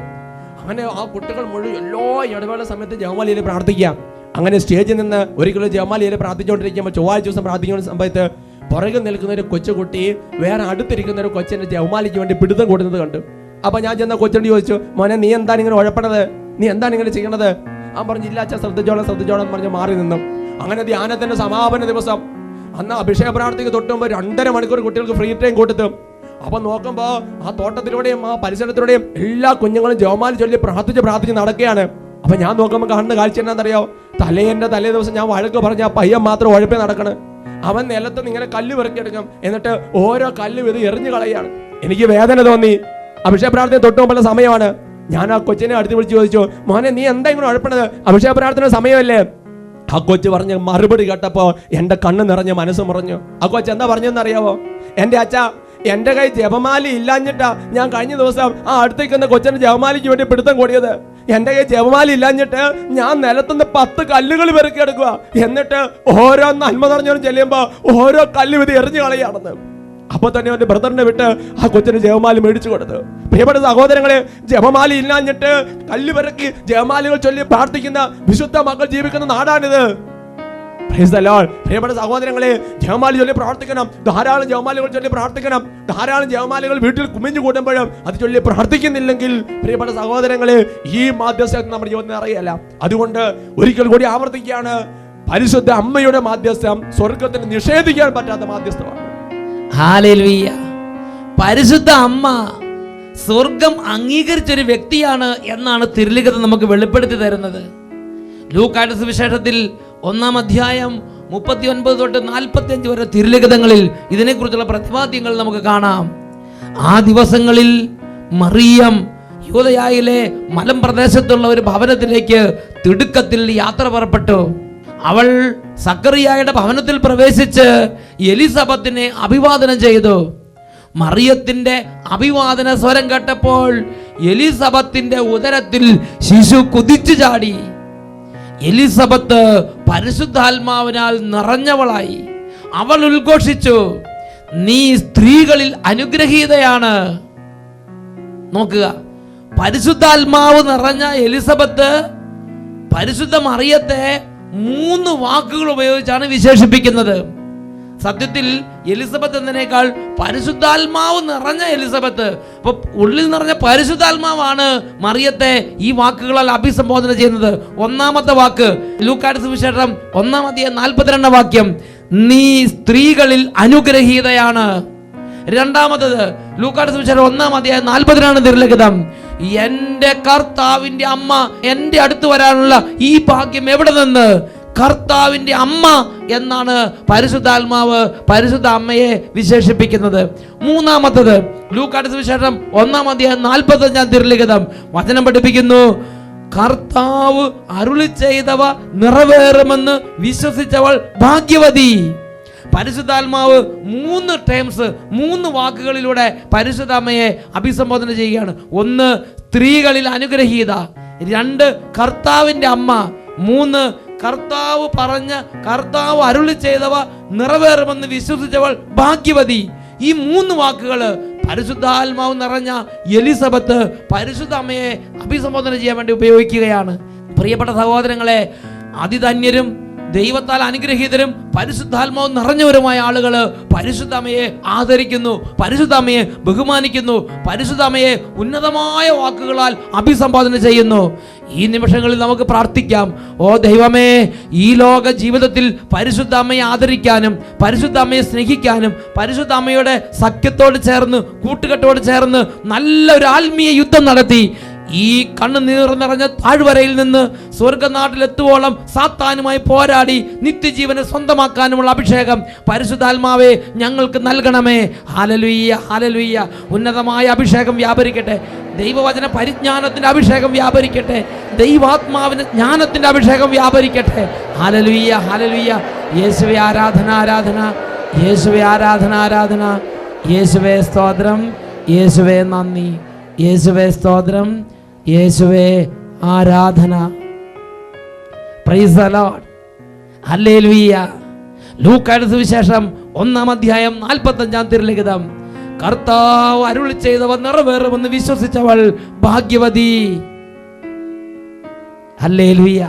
അങ്ങനെ ആ കുട്ടികൾ മുഴുവൻ എല്ലാ ഇടവേള സമയത്ത് ജപമാലയിൽ പ്രാർത്ഥിക്കാം. അങ്ങനെ സ്റ്റേജിൽ നിന്ന് ഒരിക്കലും ജപമാലയിൽ പ്രാർത്ഥിച്ചുകൊണ്ടിരിക്കുമ്പോൾ ചൊവ്വാഴ്ച ദിവസം പ്രാർത്ഥിക്കുന്ന സമയത്ത് പുറകിൽ നിൽക്കുന്ന ഒരു കൊച്ചുകുട്ടി വേറെ അടുത്തിരിക്കുന്ന ഒരു കൊച്ചിന്റെ ജപമാലയ്ക്ക് വേണ്ടി പിടുത്തം കൊടുക്കുന്നത് കണ്ടു. അപ്പൊ ഞാൻ ചെന്ന കൊച്ചിനോട് ചോദിച്ചു, മോനെ നീ എന്താണ് ഇങ്ങനെ ഉഴപ്പണത്, നീ എന്താണ് ഇങ്ങനെ ചെയ്യണത്? അവൻ പറഞ്ഞു, ഇല്ല അച്ഛാ, ശ്രദ്ധിച്ചോളം പറഞ്ഞ് മാറി നിന്നു. അങ്ങനെ ധ്യാനത്തിന്റെ സമാപന ദിവസം, അന്ന് അഭിഷേക പ്രാർത്ഥനയ്ക്ക് തൊട്ടുമ്പോൾ 2.5 മണിക്കൂർ കുട്ടികൾക്ക് ഫ്രീ ടൈം കൊടുത്തു. അപ്പൊ നോക്കുമ്പോ ആ തോട്ടത്തിലൂടെയും ആ പരിസരത്തിലൂടെയും എല്ലാ കുഞ്ഞുങ്ങളും ജപമാല ചൊല്ലി പ്രാർത്ഥിച്ച് നടക്കുകയാണ്. അപ്പൊ ഞാൻ നോക്കുമ്പോൾ കാണുന്ന കാഴ്ച എന്നാന്നറിയോ? തലേ ദിവസം ഞാൻ വഴക്ക് പറഞ്ഞ ആ പയ്യൻ മാത്രം ഉഴപ്പി നടക്കണം. അവൻ നിലത്ത് ഇങ്ങനെ കല്ല് പെറുക്കിയെടുക്കും, എന്നിട്ട് ഓരോ കല്ലും ഇത് എറിഞ്ഞു കളയാണ്. എനിക്ക് വേദന തോന്നി. അഭിഷേക പ്രാർത്ഥന തൊട്ട് മുമ്പുള്ള സമയമാണ്. ഞാൻ ആ കൊച്ചിനെ അടുത്ത് വിളിച്ച് ചോദിച്ചു, മോനെ നീ എന്താ ഇങ്ങനെ ഉഴപ്പണത്, അഭിഷേക പ്രാർത്ഥന സമയമല്ലേ? ആ കൊച്ചു പറഞ്ഞ മറുപടി കേട്ടപ്പോ എന്റെ കണ്ണ് നിറഞ്ഞ് മനസ്സ് മുറഞ്ഞു. ആ കൊച്ചു എന്താ പറഞ്ഞെന്നറിയാവോ? എന്റെ അച്ഛാ, എന്റെ കൈ ജപമാല ഇല്ലാഞ്ഞിട്ടാ ഞാൻ കഴിഞ്ഞ ദിവസം ആ അടുത്തേക്കുന്ന കൊച്ചിന്റെ ജപമാലയ്ക്ക് വേണ്ടി പിടുത്തം കൂടിയത്. എന്റെ കൈ ജപമാല ഇല്ലാഞ്ഞിട്ട് ഞാൻ നിലത്തുനിന്ന് 10 കല്ലുകൾ പെറുക്കിയെടുക്കുക, എന്നിട്ട് ഓരോ നന്മ നിറഞ്ഞവരും ചെല്ലുമ്പോ ഓരോ കല്ലും ഇത് എറിഞ്ഞു കളയാണെന്ന്. അപ്പൊ തന്നെ അവന്റെ ബ്രദറിനെ വിട്ട് ആ കൊച്ചിന് ജപമാല മേടിച്ചു കൊടുത്തു. പ്രിയപ്പെട്ട സഹോദരങ്ങളെ, ജപമാല ഇല്ലാഞ്ഞിട്ട് കല്ല് പെറുക്കി ജപമാലകൾ ചൊല്ലി പ്രാർത്ഥിക്കുന്ന വിശുദ്ധ മക്കൾ ജീവിക്കുന്ന നാടാണിത്. Price the lord. പ്രിയപ്പെട്ട സഹോദരങ്ങളെ, ജപമാല ചൊല്ലി പ്രാർത്ഥിക്കണം, ധാരാളം ജപമാലകൾ ചൊല്ലി പ്രാർത്ഥിക്കണം. ധാരാളം ജപമാലകൾ വീട്ടിൽ കുമിഞ്ഞു കൂടുമ്പോഴും അത് ചൊല്ലി പ്രാർത്ഥിക്കുന്നില്ലെങ്കിൽ പ്രിയപ്പെട്ട സഹോദരങ്ങളെ, ഈ മാധ്യസ്ഥം നമ്മുടെ ജീവിതത്തിന് അറിയില്ല. അതുകൊണ്ട് ഒരിക്കൽ കൂടി ആവർത്തിക്കുകയാണ്, പരിശുദ്ധ അമ്മയുടെ മാധ്യസ്ഥം സ്വർഗത്തിന് നിഷേധിക്കാൻ പറ്റാത്ത മാധ്യസ്ഥമാണ്. ഹല്ലേലൂയ. പരിശുദ്ധ അമ്മ സ്വർഗം അംഗീകരിച്ചൊരു വ്യക്തിയാണ് എന്നാണ് തിരുലിഖിതം നമുക്ക് വെളിപ്പെടുത്തി തരുന്നത്. ലൂക്കായുടെ സുവിശേഷത്തിൽ 1-ാം അധ്യായം 39 തൊട്ട് 45 വരെ തിരുലിഖിതങ്ങളിൽ ഇതിനെക്കുറിച്ചുള്ള പ്രതിപാദ്യങ്ങൾ നമുക്ക് കാണാം. ആ ദിവസങ്ങളിൽ മറിയം യൂദയായിലെ മലമ്പ്രദേശത്തുള്ള ഒരു ഭവനത്തിലേക്ക് തിടുക്കത്തിൽ യാത്ര പുറപ്പെട്ടു. അവൾ സക്കറിയായുടെ ഭവനത്തിൽ പ്രവേശിച്ച് എലിസബത്തിനെ അഭിവാദനം ചെയ്തു. മറിയത്തിന്റെ അഭിവാദന സ്വരം കേട്ടപ്പോൾ എലിസബത്തിന്റെ ഉദരത്തിൽ ശിശു കുതിച്ചു ചാടി. എലിസബത്ത് പരിശുദ്ധാത്മാവിനാൽ നിറഞ്ഞവളായി. അവൾ ഉദ്ഘോഷിച്ചു, നീ സ്ത്രീകളിൽ അനുഗ്രഹീതയാണ്. നോക്കുക, പരിശുദ്ധാത്മാവ് നിറഞ്ഞ എലിസബത്ത് പരിശുദ്ധ മറിയത്തെ 3 വാക്കുകൾ ഉപയോഗിച്ചാണ് വിശേഷിപ്പിക്കുന്നത്. സത്യത്തിൽ എലിസബത്ത് എന്നതിനേക്കാൾ പരിശുദ്ധാത്മാവ് നിറഞ്ഞ എലിസബത്ത്, അപ്പൊ ഉള്ളിൽ നിറഞ്ഞ പരിശുദ്ധാത്മാവാണ് മറിയത്തെ ഈ വാക്കുകളാൽ അഭിസംബോധന ചെയ്യുന്നത്. 1-ാമത്തെ വാക്ക് ലൂക്കായുടെ സുവിശേഷം 1-ാം അധ്യായം 42-ാം വാക്യം, നീ സ്ത്രീകളിൽ അനുഗ്രഹീതയാണ്. 2-ാമത്തത് ലൂക്കായുടെ സുവിശേഷം 1-ാം അധ്യായം 42 തിരുലിഖിതം, എന്റെ കർത്താവിന്റെ അമ്മ എന്റെ അടുത്ത് വരാനുള്ള ഈ ഭാഗ്യം എവിടെ നിന്ന്? കർത്താവിന്റെ അമ്മ എന്നാണ് പരിശുദ്ധാത്മാവ് പരിശുദ്ധ അമ്മയെ വിശേഷിപ്പിക്കുന്നത്. 3-ാമത്തത് ലൂക്കായുടെ സുവിശേഷം 1-ാം അധ്യായം 45-ാം തിരുലിഖിതം വചനം പഠിപ്പിക്കുന്നു, കർത്താവ് അരുളി ചെയ്തവ നിറവേറുമെന്ന് വിശ്വസിച്ചവൾ ഭാഗ്യവതി. പരിശുദ്ധാത്മാവ് 3 ടേംസ് 3 വാക്കുകളിലൂടെ പരിശുദ്ധ അമ്മയെ അഭിസംബോധന ചെയ്യുകയാണ്. 1 സ്ത്രീകളിൽ അനുഗ്രഹീത, 2 കർത്താവിന്റെ അമ്മ, 3 കർത്താവ് അരുളി ചെയ്തവ നിറവേറുമെന്ന് വിശ്വസിച്ചവൾ ഭാഗ്യവതി. ഈ 3 വാക്കുകൾ പരിശുദ്ധാത്മാവ് നിറഞ്ഞ എലിസബത്ത് പരിശുദ്ധ അമ്മയെ അഭിസംബോധന ചെയ്യാൻ വേണ്ടി ഉപയോഗിക്കുകയാണ്. പ്രിയപ്പെട്ട സഹോദരങ്ങളെ, അതിധന്യരും ദൈവത്താൽ അനുഗ്രഹീതരും പരിശുദ്ധാത്മാവ് നിറഞ്ഞവരുമായ ആളുകൾ പരിശുദ്ധ അമ്മയെ ആദരിക്കുന്നു, പരിശുദ്ധ അമ്മയെ ബഹുമാനിക്കുന്നു, പരിശുദ്ധ അമ്മയെ ഉന്നതമായ വാക്കുകളാൽ അഭിസംബോധന ചെയ്യുന്നു. ഈ നിമിഷങ്ങളിൽ നമുക്ക് പ്രാർത്ഥിക്കാം, ഓ ദൈവമേ, ഈ ലോക ജീവിതത്തിൽ പരിശുദ്ധ അമ്മയെ ആദരിക്കാനും പരിശുദ്ധ അമ്മയെ സ്നേഹിക്കാനും പരിശുദ്ധ അമ്മയുടെ സഖ്യത്തോട് ചേർന്ന് കൂട്ടുകെട്ടോട് ചേർന്ന് നല്ലൊരു ആത്മീയ യുദ്ധം നടത്തി ഈ കണ്ണുനീർ നിറഞ്ഞ താഴ്വരയിൽ നിന്ന് സ്വർഗനാട്ടിലെത്തുവോളം സാത്താനുമായി പോരാടി നിത്യജീവനെ സ്വന്തമാക്കാനുമുള്ള അഭിഷേകം പരിശുദ്ധാത്മാവേ ഞങ്ങൾക്ക് നൽകണമേ. Hallelujah, hallelujah. ഉന്നതമായ അഭിഷേകം വ്യാപരിക്കട്ടെ. ദൈവവചന പരിജ്ഞാനത്തിന്റെ അഭിഷേകം വ്യാപരിക്കട്ടെ. ദൈവാത്മാവിന്റെ ജ്ഞാനത്തിന്റെ അഭിഷേകം വ്യാപരിക്കട്ടെ. Hallelujah, hallelujah. യേശുവേ ആരാധന, ആരാധന. യേശുവേ ആരാധന, ആരാധന. യേശുവേ സ്തോത്രം, യേശുവേ നന്ദി, യേശുവേ സ്തോത്രം, യേശുവേ ആരാധന. Price the Lord. ഹല്ലേലൂയ. ലൂക്കായുടെ സുവിശേഷം 1-ാം അധ്യായം 45-ാം തിരുലിഖിതം. കർത്താവ് അരുളി ചെയ്തവ നിറവേറുമെന്ന് വിശ്വസിച്ചവൾ ഭാഗ്യവതി. ഹല്ലേലൂയ.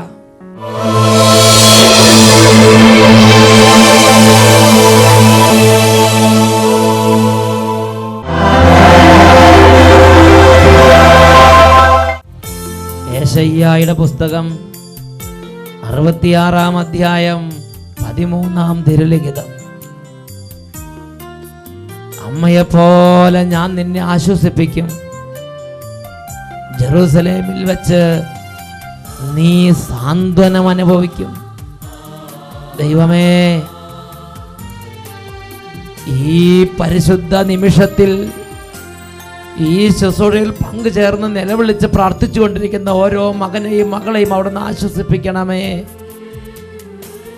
യെശയ്യായുടെ പുസ്തകം 66-ാം അധ്യായം 13-ാം തിരുലിഖിതം. അമ്മയെപ്പോലെ ഞാൻ നിന്നെ ആശ്വസിപ്പിക്കും. ജെറൂസലേമിൽ വെച്ച് നീ സാന്ത്വനം അനുഭവിക്കും. ദൈവമേ, ഈ പരിശുദ്ധ നിമിഷത്തിൽ ഈ ശുശ്രൂഷയിൽ പങ്കുചേർന്ന് നിലവിളിച്ച് പ്രാർത്ഥിച്ചു കൊണ്ടിരിക്കുന്ന ഓരോ മകനെയും മകളെയും അവിടുന്ന് ആശ്വസിപ്പിക്കണമേ.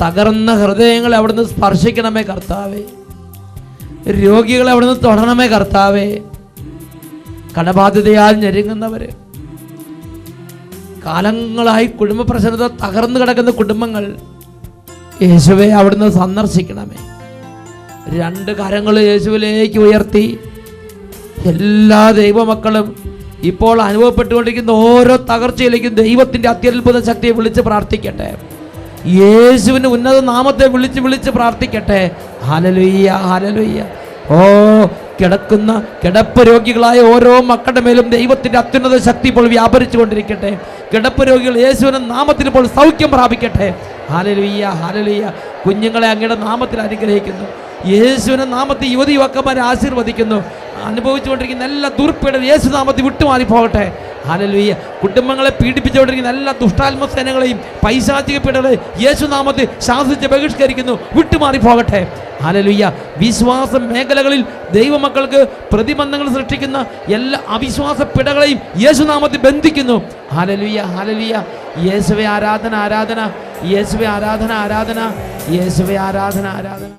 തകർന്ന ഹൃദയങ്ങളെ അവിടുന്ന് സ്പർശിക്കണമേ കർത്താവേ. രോഗികളെ അവിടുന്ന് തൊടണമേ കർത്താവേ. കടബാധ്യതയാൽ ഞെരുങ്ങുന്നവര്, കാലങ്ങളായി കുടുംബ പ്രശ്നത തകർന്നു കിടക്കുന്ന കുടുംബങ്ങൾ യേശുവെ അവിടുന്ന് സന്ദർശിക്കണമേ. 2 കരങ്ങൾ യേശുവിലേക്ക് ഉയർത്തി എല്ലാ ദൈവമക്കളും ഇപ്പോൾ അനുഭവപ്പെട്ടുകൊണ്ടിരിക്കുന്ന ഓരോ തകർച്ചയിലേക്കും ദൈവത്തിൻ്റെ അത്യത്ഭുത ശക്തിയെ വിളിച്ച് പ്രാർത്ഥിക്കട്ടെ. യേശുവിൻ്റെ ഉന്നത നാമത്തെ വിളിച്ച് വിളിച്ച് പ്രാർത്ഥിക്കട്ടെ. Hallelujah, hallelujah. ഓ, കിടക്കുന്ന കിടപ്പ് രോഗികളായ ഓരോ മക്കളുടെ മേലും ദൈവത്തിൻ്റെ അത്യുന്നത ശക്തി ഇപ്പോൾ വ്യാപരിച്ചു കൊണ്ടിരിക്കട്ടെ. കിടപ്പ് രോഗികൾ യേശുവിൻ്റെ നാമത്തിൽ ഇപ്പോൾ സൗഖ്യം പ്രാപിക്കട്ടെ. Hallelujah, hallelujah. കുഞ്ഞുങ്ങളെ അങ്ങയുടെ നാമത്തിൽ അനുഗ്രഹിക്കുന്നു. യേശുവിൻ്റെ നാമത്തിൽ യുവതി യുവക്കന്മാരെ ആശീർവദിക്കുന്നു. അനുഭവിച്ചുകൊണ്ടിരിക്കുന്ന എല്ലാ ദുർപ്പീഡനം യേശുനാമത്തിൽ വിട്ടുമാറി പോകട്ടെ. ഹല്ലേലൂയ. കുടുംബങ്ങളെ പീഡിപ്പിച്ചുകൊണ്ടിരിക്കുന്ന എല്ലാ ദുഷ്ടാത്മസേനകളെയും പൈശാചിക പീഡകളെയും യേശുനാമത്തിൽ ശാസിച്ച് ബഹിഷ്കരിക്കുന്നു, വിട്ടുമാറി പോകട്ടെ. ഹല്ലേലൂയ. വിശ്വാസ മേഖലകളിൽ ദൈവമക്കൾക്ക് പ്രതിബന്ധങ്ങൾ സൃഷ്ടിക്കുന്ന എല്ലാ അവിശ്വാസ പിടകളെയും യേശുനാമത്തിൽ ബന്ധിക്കുന്നു. Hallelujah, hallelujah. യേശുവേ ആരാധന, ആരാധന. യേശുവേ ആരാധന, ആരാധന. യേശുവേ ആരാധന, ആരാധന.